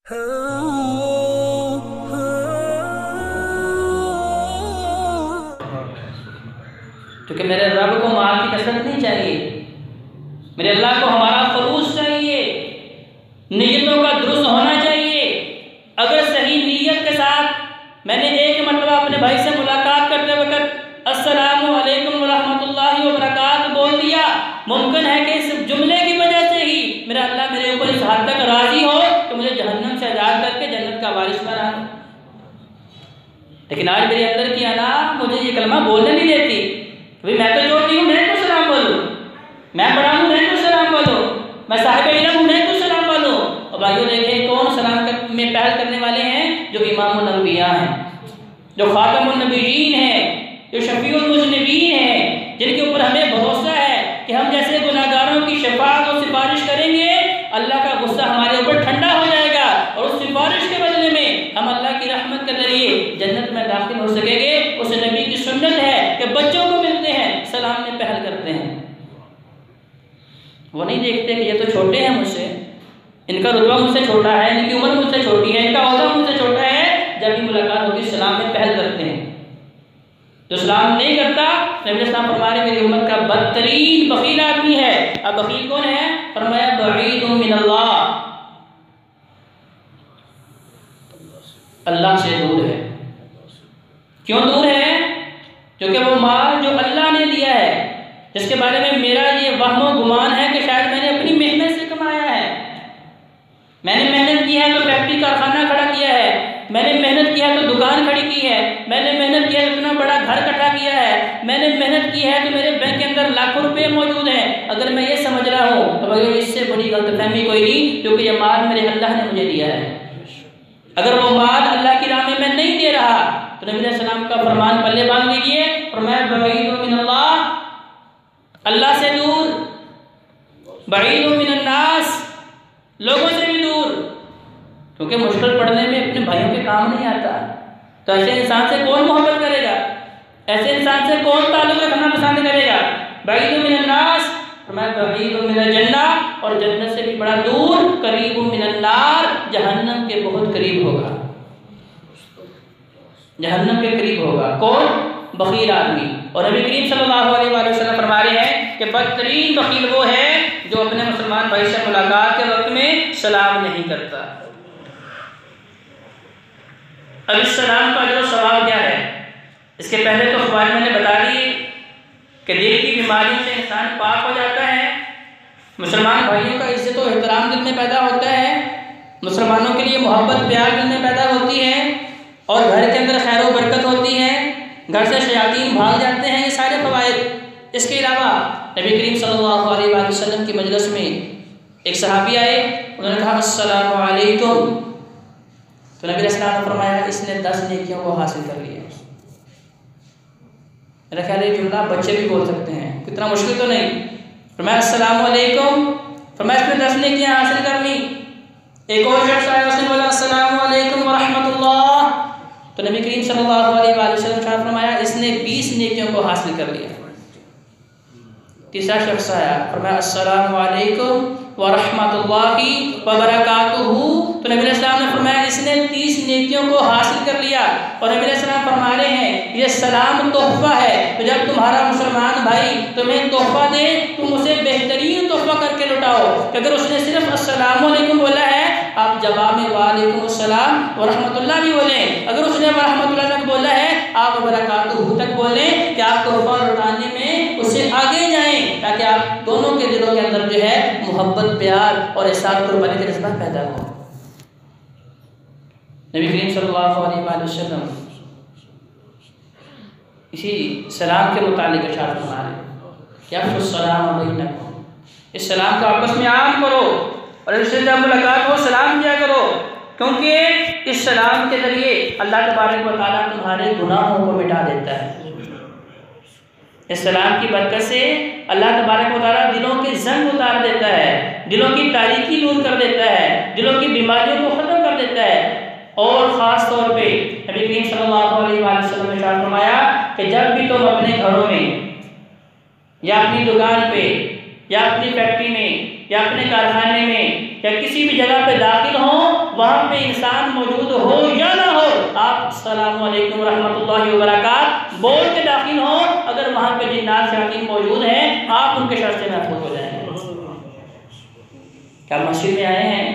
क्योंकि मेरे रब को माल की कसरत नहीं चाहिए, मेरे अल्लाह को हमारा खलूस चाहिए, नीयतों का दुरुस्त होना चाहिए। अगर सही नीयत के साथ मैंने एक मरतबा अपने भाई से मुलाकात करते वक्त अस्सलामु अलैकुम व रहमतुल्लाहि व बरकातहू बोल दिया, मुमकिन है कि इस जुमले की वजह से ही मेरा अल्लाह मेरे ऊपर इस हद तक राजी हो कि मुझे जहन्नम से आज़ाद करके जन्नत का वारिस बना दे। लेकिन आज मेरे अंदर की अना मुझे ये कलमा बोलने नहीं देती। भाई मैं तो छोटी हूँ, मैं तो सलाम बोलूँ, मैं बड़ा हूँ, मैं तो सलाम बोलूँ, मैं साहिब इल्म हूँ, मैं तो सलाम बोलूँ। और भाइयों देखें कौन सलाम में पहल करने वाले हैं? जो इमामुल अंबिया हैं, जो खातमुन नबीयीन हैं, जो शफीउल मुज़निबीन हैं, जिनके ऊपर हमें भरोसा है कि हम जैसे गुनाहगारों की शफाअत और सिफारिश करेंगे, अल्लाह का गुस्सा हमारे ऊपर ठंडा हो जाएगा और उस सिफारिश के बदले में हम अल्लाह की रहमत के जरिए जन्नत में दाखिल हो सकेंगे। उस नबी की सुन्नत है कि बच्चों को मिलते हैं सलाम में पहल करते हैं। वो नहीं देखते कि ये तो छोटे हैं मुझसे, इनका रुतबा मुझसे छोटा है, इनकी उम्र मुझसे छोटी है, इनका ओहदा मुझसे छोटा है। जब भी मुलाकात होती है सलाम में पहल करते हैं। जो सलाम नहीं करता, नबी सलाम फरमाए मेरी उम्मत का बदतरीन बखील आदमी है। अब बखील कौन है? फरमाया बईदुम मिनल्लाह, अल्लाह से दूर है। क्यों दूर है? क्योंकि वो माल जो अल्लाह ने दिया है, जिसके बारे में मेरा ये वहम गुमान है कि शायद मैंने अपनी मेहनत से कमाया है, मैंने मेहनत की है तो फैक्ट्री कारखाना खड़ा किया है, मैंने मेहनत किया है तो दुकान खड़ी की है, मैंने मेहनत किया है तो इतना बड़ा घर इकट्ठा किया है, मैंने मेहनत की है तो मेरे बैंक के अंदर लाखों रुपए मौजूद हैं। अगर मैं ये समझ रहा हूँ तो भाई इससे बड़ी गलतफहमी कोई नहीं, क्योंकि ये माल मेरे अल्लाह ने मुझे दिया है। अगर वो माल अल्लाह की राह में मैं नहीं दे रहा तो नबी सलाम का फरमान पल्ले बांध लीजिए, फरमाया बईदुम मिनल्लाह, अल्लाह से दूर, बईदुम मिनन्नास, लोगों से भी दूर। क्योंकि मुश्किल पड़ने में अपने भाइयों के काम नहीं आता। तो ऐसे इंसान से कौन मोहब्बत करेगा? ऐसे इंसान से कौन ताल्लुक़ रखना पसंद करेगा? बईदुम मिनन्नास, फरमाया बईदुम मिनल जन्नह, और जन्नत से भी बड़ा दूर, करीबुम मिनन नार, जहन्नम के बहुत करीब होगा, जहन्नम के करीब होगा। कौन? बखील आदमी। और नबी करीम सल्लल्लाहु अलैहि वसल्लम फरमा रहे हैं कि बदतरीन बखील वो है जो अपने मुसलमान भाई से मुलाकात के वक्त में सलाम नहीं करता। अब इस सलाम का जो सवाल क्या है, इसके पहले तो अखबार मैंने बता दी कि दिल की बीमारियों से इंसान पाक हो जाता है, मुसलमान भाइयों का इज्जत और एहतराम दिल में पैदा होता है, मुसलमानों के लिए मोहब्बत प्यार दिल में पैदा होती है, और घर के अंदर खैर व बरकत होती है, घर से शयातीन भाग जाते हैं। ये सारे फ़वाइद। इसके अलावा नबी करीम सल्लल्लाहु अलैहि वसल्लम की मजलिस में एक सहाबी आए, उन्होंने कहा अस्सलामु अलैकुम, तो नबी सल्लल्लाहु अलैहि वसल्लम ने फरमाया इसने 10 नेकियों को हासिल कर लिया। मेरा ख्याल है जुमला बच्चे भी बोल सकते हैं, कितना मुश्किल तो नहीं। फरमाया अस्सलामु अलैकुम, फरमाया इसने 10 नेकियां हासिल कर ली। एक और शख्स आया, उसने बोला अस्सलामु अलैकुम व रहमतुल्लाह, तो नबी करीम सल्लल्लाहु अलैहि वसल्लम ने फरमाया इसने 20 नेकियों को हासिल कर लिया। तीसरा शख्स आया, फरमाया अस्सलामु अलैकुम व रहमतुल्लाहि व बरकातुहू, तो नबी सल्लल्लाहु अलैहि वसल्लम ने फरमाया इसने 30 नेकियों को हासिल कर लिया। और नबी सल्लल्लाहु अलैहि वसल्लम फरमा रहे हैं ये सलाम तोहफा है, तो जब तुम्हारा मुसलमान भाई तुम्हें तोहफा दे तुम उसे बेहतरीन तोहफा करके लौटाओ। अगर उसने सिर्फ अस्सलामु अलैकुम बोला है, आप जवाब में वालेकुम अस्सलाम व रहमतुल्लाह भी बोलें। अगर उसने व रहमतुल्लाह तक बोला है, आप बरकातुहू तक बोलें कि आप तोहफा लौटाने में उससे आगे जाएं, ताकि आप दोनों के दिलों के अंदर जो है मोहब्बत प्यार और एहसान कुर्बानी का जज्बा पैदा हो। नबी करीम सल्लल्लाहु अलैहि वसल्लम इसी सलाम के मुतालिक इरशाद फरमा रहे हैं कि अफ़शु सलाम बैनकुम, इस सलाम को आपस में आम करो और इससे जब मुलाकात हो सलाम किया करो, क्योंकि इस सलाम के जरिए अल्लाह तबारक व तआला तुम्हारे गुनाहों को मिटा देता है। इस सलाम की बरकत से अल्लाह तबारक व तआला दिलों के जंग उतार देता है, दिलों की तारीकी दूर कर देता है, दिलों की बीमारियों को ख़त्म कर देता है। और ख़ास तौर पे नबी करीम सल्लल्लाहु अलैहि वसल्लम ने फरमाया कि जब भी तुम अपने घरों में या अपनी दुकान पे या अपनी फैक्ट्री में या अपने कारखाने में या किसी भी जगह पे दाखिल हों, वहाँ पे इंसान मौजूद हो या ना हो, आप अस्सलामु अलैकुम रहमतुल्लाहि व बरकात बोल के दाखिल हो। अगर वहाँ पे जिन्नात शयातीन मौजूद हैं, आप उनके शर से महफूज हो जाएंगे। क्या मस्जिद में आए हैं,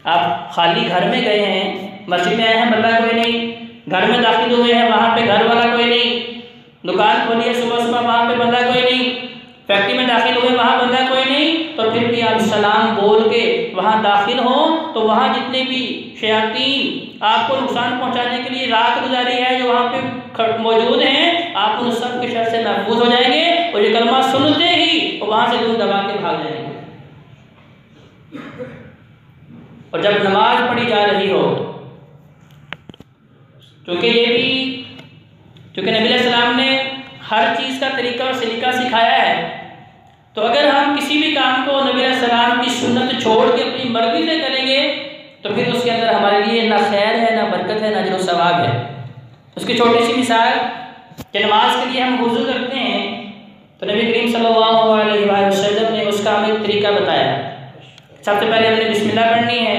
आप खाली घर में गए हैं, मस्जिद में आए हैं, बंदा कोई नहीं, घर में दाखिल हुए हैं, वहाँ पे घर वाला कोई नहीं, दुकान खोली है सुबह सुबह, वहाँ पे बंदा कोई नहीं, फैक्ट्री में दाखिल हुए, वहाँ बंदा कोई नहीं, तो फिर भी आप सलाम बोल के वहाँ दाखिल हो, तो वहाँ जितने भी शयातीन आपको नुकसान पहुँचाने के लिए रात गुजारी है जो वहाँ पे मौजूद हैं, आप उन सब के शर से महफूज हो जाएंगे। और ये कलमा सुनते ही वो वहाँ से दूर दबा के भाग जाएंगे। और जब नमाज पढ़ी जा रही हो, क्योंकि ये भी क्योंकि नबी सलाम ने हर चीज़ का तरीका और सलीका सिखाया है, तो अगर हम किसी भी काम को नबी सलाम की सुन्नत छोड़ के अपनी मर्जी से करेंगे तो फिर उसके अंदर हमारे लिए ना खैर है, ना बरकत है, ना अजर व सवाब है। उसकी छोटी सी मिसाल कि नमाज के लिए हम वुज़ू करते हैं तो नबी करीम सल्लल्लाहु अलैहि वसल्लम ने उसका हमें तरीका बताया। सबसे पहले हमने बिस्मिल्लाह पढ़नी है,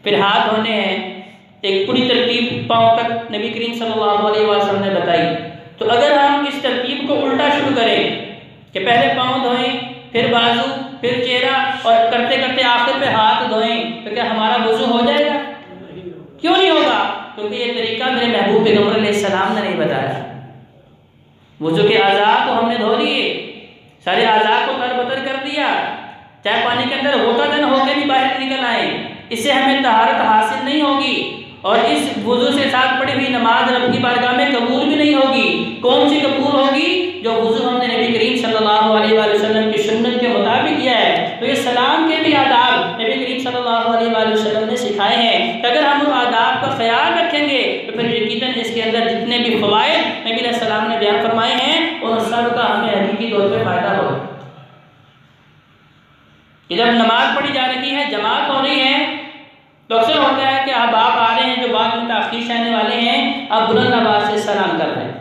फिर हाथ धोने हैं, एक पूरी तरतीब पाँव तक नबी करीम सल्लल्लाहु अलैहि वसल्लम ने बताई। तो अगर हम इस तरतीब को उल्टा शुरू करें कि पहले पाँव धोएं, फिर बाजू, फिर चेहरा और करते करते आखिर पे हाथ धोएं, तो क्या हमारा वुज़ू हो जाएगा? क्यों नहीं होगा? क्योंकि ये तरीका मेरे महबूब पैगम्बर अलैहिस्सलाम ने नहीं बताया। वुज़ू के आज़ा तो हमने धो लिए, सारे आज़ा को तरबतर कर दिया, चाहे पानी के अंदर होता दिन होकर भी बाहर निकल आए, इससे हमें तहारत हासिल नहीं होगी और इस वुज़ू से साथ पढ़ी हुई नमाज रब की बारगाह में कबूल भी नहीं होगी। कौन सी कबूल होगी? जो वुज़ू हमने नबी करीम सल्लल्लाहु अलैहि वसल्लम की सुन्नत के मुताबिक किया है। तो ये सलाम के भी आदाब नबी करीम सल्लल्लाहु अलैहि वसल्लम ने सिखाए हैं कि अगर हम उन आदाब का ख्याल रखेंगे तो फिर यकीनन इसके अंदर जितने भी फ़वाइद नबी सलाम ने बयान फरमाए हैं उन सब का हमें हकीकी तौर पर फ़ायदा होगा। जब नमाज पढ़ी जा रही है, जमात हो रही है, तो अक्सर होता है कि अब आप आ रहे हैं जो बाद में ताख़ीर से आने वाले हैं, आप बुलंद आवाज़ से सलाम कर रहे हैं,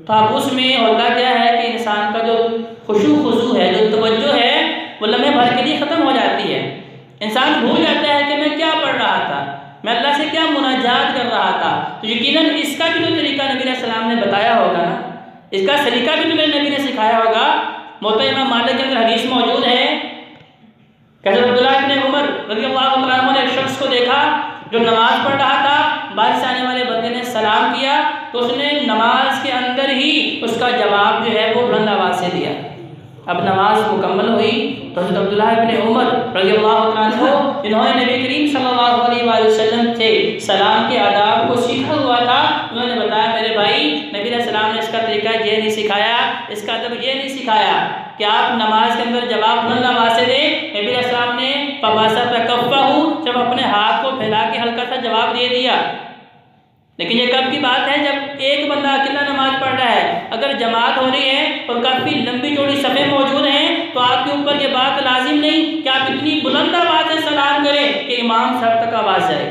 तो अब उसमें होता क्या है कि इंसान का जो खुशू खुजू है, जो तवज्जो है, वो लम्हे भर के लिए ख़त्म हो जाती है। इंसान भूल जाता है कि मैं क्या पढ़ रहा था, मैं अल्लाह से क्या मुनाजात कर रहा था। तो यकीनन इसका भी जो तरीका नबी सलाम ने बताया होगा ना, इसका सलीका भी तो नबी ने सिखाया होगा। मोहतरम इमाम मालिक के अंदर हदीस मौजूद है कि हज़रत अब्दुल्लाह इब्न उमर रज़ियल्लाहु तआला अन्हु ने एक शख्स को देखा जो नमाज पढ़ रहा था, बाहर से आने वाले बंदे ने सलाम किया तो उसने नमाज के अंदर ही उसका जवाब जो है वो बुलंद आवाज़ से दिया। अब नमाज मुकम्मल हुई तो हज़रत अब्दुल्लाह इब्न उमर रज़ियल्लाहु तआला अन्हु जिन्होंने नबी करीम सल्लल्लाहु अलैहि वसल्लम से सलाम के आदाब को सीखा हुआ था, उन्होंने बताया मेरे भाई नबी सलाम ने इसका तरीका ये नहीं सिखाया, इसका अदब ये नहीं सिखाया कि आप नमाज के अंदर जवाब बुलंद आवाज़ से दें। नबी सलाम ने फबासत कफ़्फ़हु, जब अपने हाथ को फैला के हल्का सा जवाब दे दिया। लेकिन ये कब की बात है? जब एक बंदा अकेला नमाज पढ़ रहा है। अगर जमात हो रही है और काफ़ी लंबी चौड़ी सफ़े मौजूद हैं तो आपके ऊपर ये बात लाजिम नहीं कि आप इतनी बुलंद आवाज़ से सलाम करें कि इमाम साहब तक आवाज़ जाए।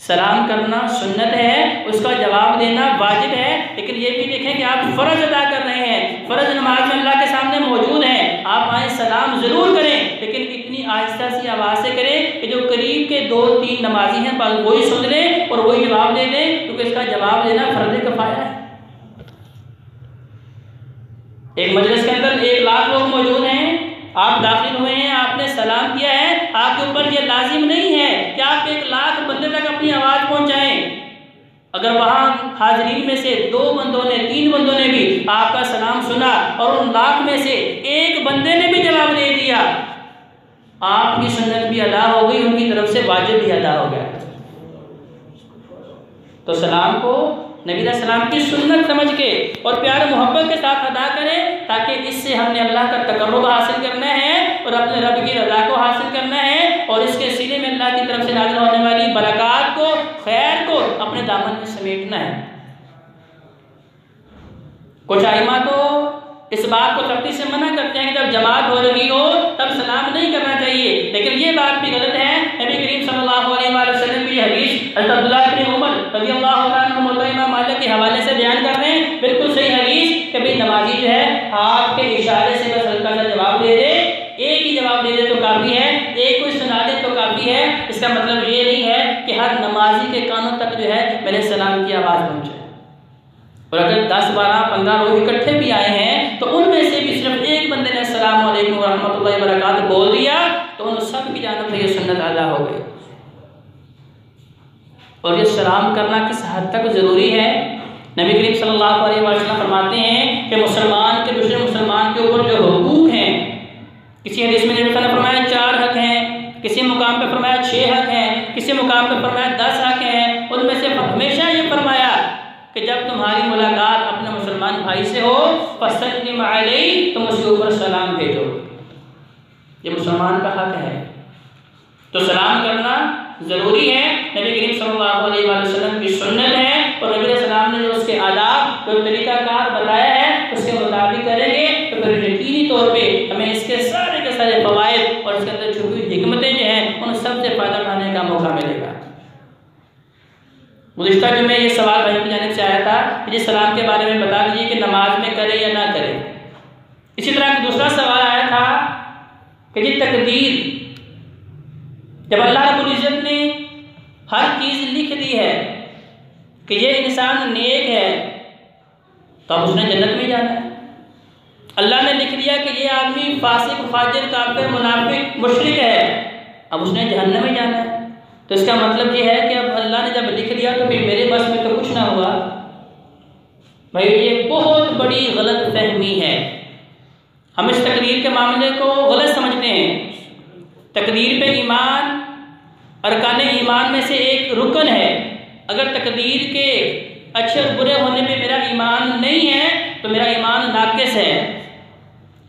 सलाम करना सुन्नत है, उसका जवाब देना वाजिब है, लेकिन ये भी देखें कि आप फ़र्ज़ अदा कर रहे हैं, फ़र्ज़ नमाज में अल्लाह के सामने मौजूद हैं, आप आए सलाम ज़रूर करें, लेकिन इतनी आहिस्ता सी आवाज़ से करें कि जो करीब के 2-3 नमाजी हैं बस वही सुन लें और वही जवाब दे दें, क्योंकि इसका जवाब देना फ़र्ज़ किफ़ाया है। एक मजलिस के अंदर 1 लाख लोग मौजूद हैं, आप दाखिल हुए हैं, आपने सलाम किया है, आपके ऊपर ये लाजिम नहीं है कि आप 1 लाख बंदे तक अपनी आवाज़ पहुंचाएं। अगर वहाँ हाजरीन में से 2 बंदों ने 3 बंदों ने भी आपका सलाम सुना और उन लाख में से 1 बंदे ने भी जवाब दे दिया, आपकी सुन्नत भी अदा हो गई, उनकी तरफ से वाजिब भी अदा हो गया। तो सलाम को नबी सलाम की सुन्नत समझ के और प्यार मोहब्बत के साथ अदा करें, ताकि इससे हमने अल्लाह का तकर्रुब हासिल करना है और अपने रब की रज़ा को हासिल करना है और इसके सिले में अल्लाह की तरफ से नाज़िल होने वाली बरक़ात को, खैर को अपने दामन में समेटना है। कुछ आइमा तो इस बात को सख्ती से मना करते हैं कि जब जमात हो रही हो तब सलाम नहीं करना चाहिए, लेकिन ये बात भी गलत है। नबी करीम सल्लल्लाहु अलैहि वसल्लम की हदीस हज़रत अब्दुल्लाह इब्न उमर रज़ियल्लाहु अन्हु इमाम मालिक के हवाले से बयान कर रहे हैं, बिल्कुल सही हदीस, कि भाई नमाजी जो है हाथ के इशारे से बस हल्का सा जवाब दे दे, एक ही जवाब दे दे तो काफ़ी है, एक को सुना दे तो काफ़ी होती है, इसका मतलब ये नहीं है कि हर नमाजी के कानों तक जो है मेरे सलाम की आवाज़ पहुँचे। और अगर 10, 12, 15 लोग इकट्ठे भी आए हैं तो उनमें से भी सिर्फ एक बंदे ने अस्सलामु अलैकुम व रहमतुल्लाहि व बरकातहू बोल दिया तो उन सब की जानब से ये सुन्नत अदा हो गई। और ये सलाम करना किस हद तक ज़रूरी है, नबी करीम सल्लल्लाहु अलैहि वसल्लम फरमाते हैं कि मुसलमान के दूसरे मुसलमान के ऊपर जो हुकूक हैं, किसी हदीस में नबी ने फरमाया 4 हक हैं, किसी मुकाम पे फरमाया 6 हक हैं, किसी मुकाम पे फरमाया 10 हक हैं। उनमें से हमेशा ये फरमाया कि जब तुम्हारी मुलाकात अपने मुसलमान भाई से हो फसल्लिम अलैहि, तुम उसके ऊपर सलाम भेजो। ये मुसलमान का हक है, तो सलाम करना ज़रूरी है। नबी करीम सल्लल्लाहु अलैहि वसल्लम की सुन्नत है और नबी सलाम ने जो उसके आदाब जो तरीक़ाकार बताया है उसके मुताबिक करेंगे तो फिर यकीनी तौर पे हमें इसके सारे के सारे फ़वाइद और इसके अंदर छुपी हुई हिकमतें जो हैं उन सब से फ़ायदा उठाने का मौका मिलेगा। गुज़िश्ता जो मैं ये सवाल भाई की जानिब से आया था कि जिस सलाम के बारे में बता दीजिए कि नमाज में करे या ना करे। इसी तरह दूसरा सवाल आया था कि जी तकदीर, जब अल्लाह रब्बुल इज़्ज़त ने हर चीज़ लिख दी है कि ये इंसान नेक है तो अब उसने जन्नत में जाना है। अल्लाह ने लिख दिया कि ये आदमी फासिक, फाजिर, काफिर, मुनाफिक, मुशरिक है, अब उसने जहन्नम में जाना है। तो इसका मतलब ये है कि अब अल्लाह ने जब लिख दिया तो फिर मेरे बस में तो कुछ ना हुआ। भाई ये बहुत बड़ी गलत फहमी है। हम इस तकदीर के मामले को गलत समझते हैं। तकदीर पे ईमान अरकान ईमान में से एक रुकन है। अगर तकदीर के अच्छे और बुरे होने पे मेरा ईमान नहीं है तो मेरा ईमान नाक़िस है।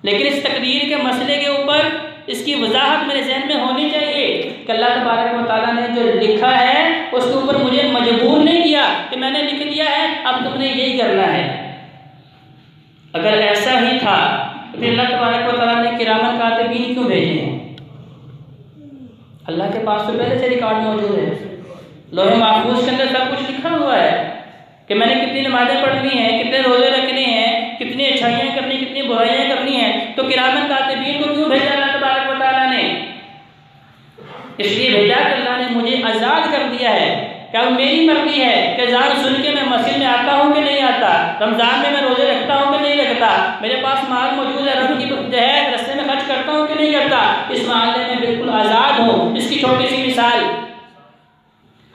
लेकिन इस तकदीर के मसले के ऊपर इसकी वजाहत मेरे जहन में होनी चाहिए कि अल्लाह तबारक व तआला ने जो लिखा है उसके ऊपर मुझे मजबूर नहीं किया कि मैंने लिख दिया है अब तुमने यही करना है। अगर ऐसा ही था तो फिर अल्लाह तबारक व तआला ने किरामन कातिबीन क्यों भेजे हैं? अल्लाह के पास तो पहले से रिकॉर्ड मौजूद है, लोहे महफूज के अंदर सब कुछ लिखा हुआ है कि मैंने कितनी नमाज़ें पढ़नी हैं, कितने रोज़े रखने हैं, कितनी अच्छाइयाँ करनी, कितनी बुराइयाँ करनी हैं। तो किरामन कातिबीन को क्यों भेजा अल्लाह तबारक व तआला ने? इसलिए भेजा कि अल्लाह ने मुझे आज़ाद कर दिया है। क्या वो मेरी मर्जी है कि जान सुन के मैं मस्जिद में आता हूँ कि नहीं आता, रमज़ान में मैं रोज़े रखता हूँ कि नहीं रखता, मेरे पास माल मौजूद है, रब की जो है रस्ते में खर्च करता हूँ कि नहीं करता, इस मामले में बिल्कुल आज़ाद हूँ। इसकी छोटी सी मिसाल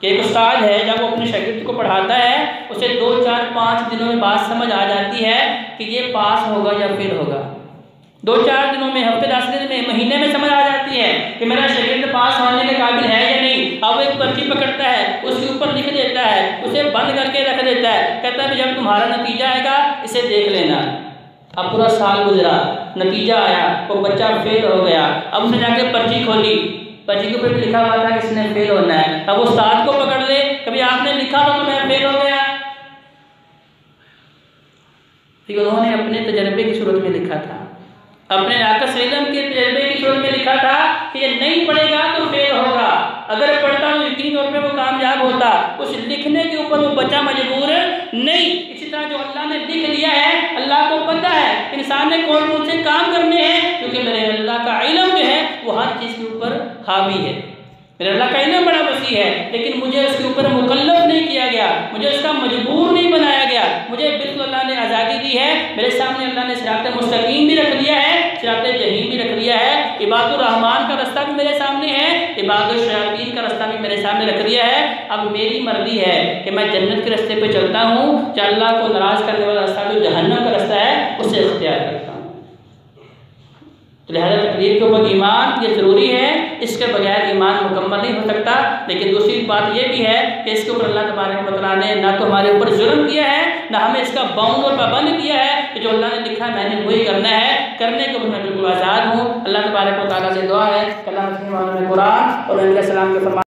कि एक उस्ताद है, जब वो अपने शागिर्द को पढ़ाता है उसे 2, 4, 5 दिनों में बात समझ आ जाती है कि ये पास होगा या फेल होगा। 2, 4 दिनों में, हफ्ते 10 दिन में, महीने में समझ आ जाती है कि मेरा शागिर्द पास होने के काबिल है या नहीं। अब वो एक पर्ची पकड़ता है, उसके ऊपर लिख देता है, उसे बंद करके रख देता है, कहता है जब तुम्हारा नतीजा आएगा इसे देख लेना। अब पूरा साल गुजरा, नतीजा आया, वो बच्चा फेल हो गया। अब उसने जाके पर्ची खोली, पर्ची के ऊपर लिखा हुआ था कि इसने फेल होना है। अब उस्ताद को पकड़ ले, कभी आपने लिखा था तो मैं फेल हो गया। ठीक, उन्होंने अपने तजर्बे की सूरत में लिखा था, अपने आका सल्लम के तजर्बे की सूरत में लिखा था कि ये नहीं पढ़ेगा तो फेल होगा, अगर पढ़ता तो यकीनी तौर पे वो कामयाब होता। उस लिखने के ऊपर वो बच्चा मजबूर नहीं। इसी तरह जो अल्लाह ने लिख दिया है, अल्लाह को पता है इंसान ने कौन कौन से काम करने हैं, क्योंकि मेरे अल्लाह का इल्म जो है वो हर चीज़ के ऊपर हावी है। मेरे अल्लाह का इल्म बड़ा वसी है, लेकिन मुझे उसके ऊपर मुकल्लफ नहीं किया गया, मुझे उसका मजबूर नहीं बनाया गया। मुझे बिल्कुल अल्लाह ने आज़ादी दी है। मेरे सामने अल्लाह ने सिरात मुस्तकीम भी रख दिया है, सिरात जहीम भी रख दिया है। इबादुर रहमान का रास्ता भी मेरे सामने है, इबादुर शयातीन का रास्ता भी मेरे सामने रख दिया है। अब मेरी मर्जी है कि मैं जन्नत के रास्ते पे चलता हूँ या अल्लाह को नाराज़ करने वाला रास्ता जो जहन्नम का रास्ता है उसे इख्तियार करता हूँ। लिहाजा तकदीर के ऊपर ईमान ये ज़रूरी है, इसके बगैर ईमान मुकम्मल नहीं हो सकता। लेकिन दूसरी बात ये भी है कि इसके ऊपर अल्लाह तबारक व तआला ने ना तो हमारे ऊपर जुल्म किया है, ना हमें इसका बाउंड और पाबंद किया है कि जो अल्लाह ने लिखा है मैंने वही करना है। करने के ऊपर मैं बिल्कुल आज़ाद हूँ। अल्लाह तबारक व तआला से दुआ है कि अल्लाह कुरान और नबी सल्लल्लाहु अलैहि वसल्लम के फरमान